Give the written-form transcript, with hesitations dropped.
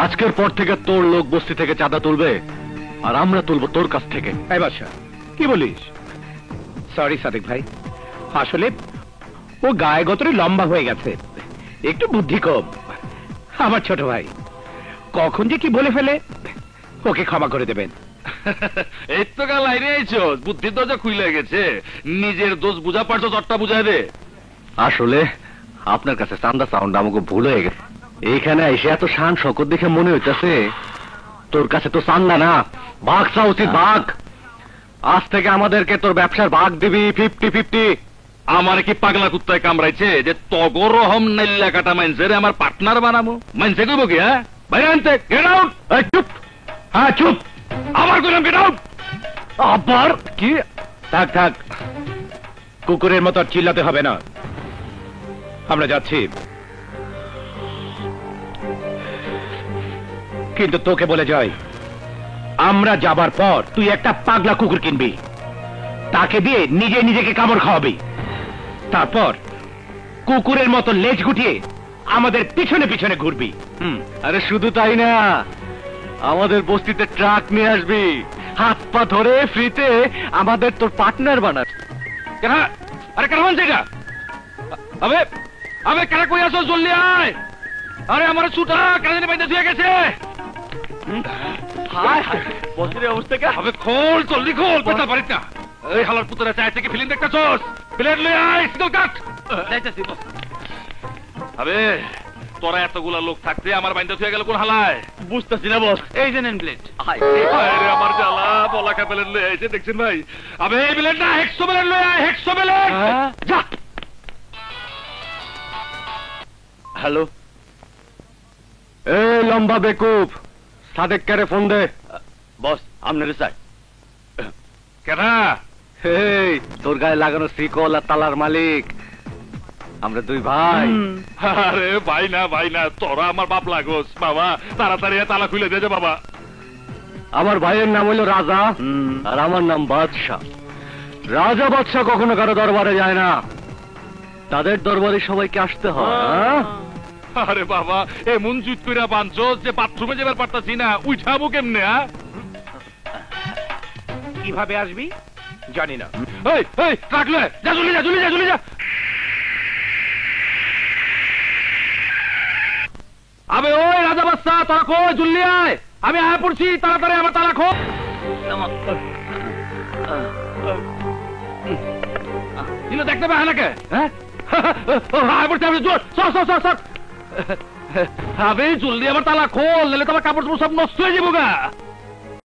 আজকের পর থেকে তোর লোক বস্তি থেকে চাঁদা তুলবে, আর আমরা তুলবো তোর কাছ থেকে। এই বাদশা, কি বলিস? সরি সাদেক ভাই, আসলে ও গায়ে গতরে লম্বা হয়ে গেছে, একটু বুদ্ধি কম। আমার ছোট ভাই কখন যে কি বলে ফেলে, ওকে ক্ষমা করে দেবেন। এই তো কাল লাইনে আইছো, বুদ্ধির দরজা খুলে গেছে, নিজের দোষ বুঝা পারছো, চটটা বুঝাই দে। আসলে আপনার কাছে চান্দা সাউন্ড আমাকে ভুল হয়ে গেছে। এইখানে এসে এত শান শকত দেখে মনে হইতেছে তোর কাছে তো চান্দা না, ভাগ চা উচিত, ভাগ। আজ থেকে আমাদেরকে তোর ব্যবসার ভাগ দিবি 50-50। আমার কি পাগলা কুত্তায় কামড়াইছে যে তগর রহম নাইল্লা কাটা মাইনছে রে আমার পার্টনার বানাবো? মাইনছে কইব কি? হ্যাঁ বাইরে আনতে, গেট আউট। চুপ, হ্যাঁ চুপ। আমার কইলাম গেট আউট। আবার কি? থাক থাক, কুকুরের মতো আর চিল্লাতে হবে না, আমরা যাচ্ছি। কিন্তু তোকে বলে যাই, আমরা যাবার পর তুই একটা পাগলা কুকুর কিনবি, তাকে দিয়ে নিজে নিজেকে কামড় খাওয়াবি, তারপর কুকুরের মতো লেজ গুটিয়ে আমাদের পিছনে পিছনে ঘুরবি। আরে শুধু তাই না, আমাদের বস্তিতে ট্রাক নিয়ে আসবি, হাত পা ধরে ফ্রিতে আমাদের তোর পার্টনার বানাস। কেন? আরে কেন মানছে এটা? আবে আবে কেন কই আসো? জলদি আয়। আরে আমার ছুটা কেন জানি বাইতে দিয়ে গেছে। হায় হায়, বস্তির অবস্থা কে? আবে খোল, জলদি খোল, কথা পারিস না। এই হালার পুতরা চাই থেকে ফিল্ম দেখতেছস? প্লেট লই আয়, সিগল কাট। যাইতাছি বস। আবে তোরা এতগুলা লোক থাকতে আমার বাইন্দা হয়ে গেল কোন হালায়? বুঝতেছি না বস। এই যে নেন প্লেট। আরে আমার জ্বালা, বলাকা প্লেট লই আইছে দেখছেন ভাই? আবে এই প্লেট না, 100 প্লেট লই আয়, 100 প্লেট। যা। হ্যালো, এই লম্বা বেকুব, সাদেক কারে ফোন দে। বস আপনারে চাই। কেন? এই তোর গায়ে লাগানো শ্রীকল আর তালার মালিক আমরা দুই ভাই। আরে ভাই না, তোরা আমার বাপ লাগোস বাবা, তাড়াতাড়ি তালা খুলে দে যে বাবা। আমার ভাইয়ের নাম হইল রাজা, আর আমার নাম বাদশাহ। রাজা বাদশাহ কখনো কারো দরবারে যায় না, তাদের দরবারে সবাইকে আসতে হয়। আরে বাবা, এমন জুত কইরা বাঁধছস যে বাথরুমে যাবার পারতাছি না, উঠাবো কেমনে? কিভাবে আসবি জানি না। এই এই ট্রাক লয়ে যা, জলদি যা। আবে ওই রাজা বাচ্চা, তোরা কই? জলদি আয়, আমি আয় পড়ছি, তাড়াতাড়ি আমার তালা খোল। দিল দেখতে পায় নাকি? হ্যাঁ আয় পড়ছি আমি, জোর সর। আবে জলদি আমার তালা খোল, নাহলে তোমার কাপড় সব নষ্ট হয়ে যাবো গা।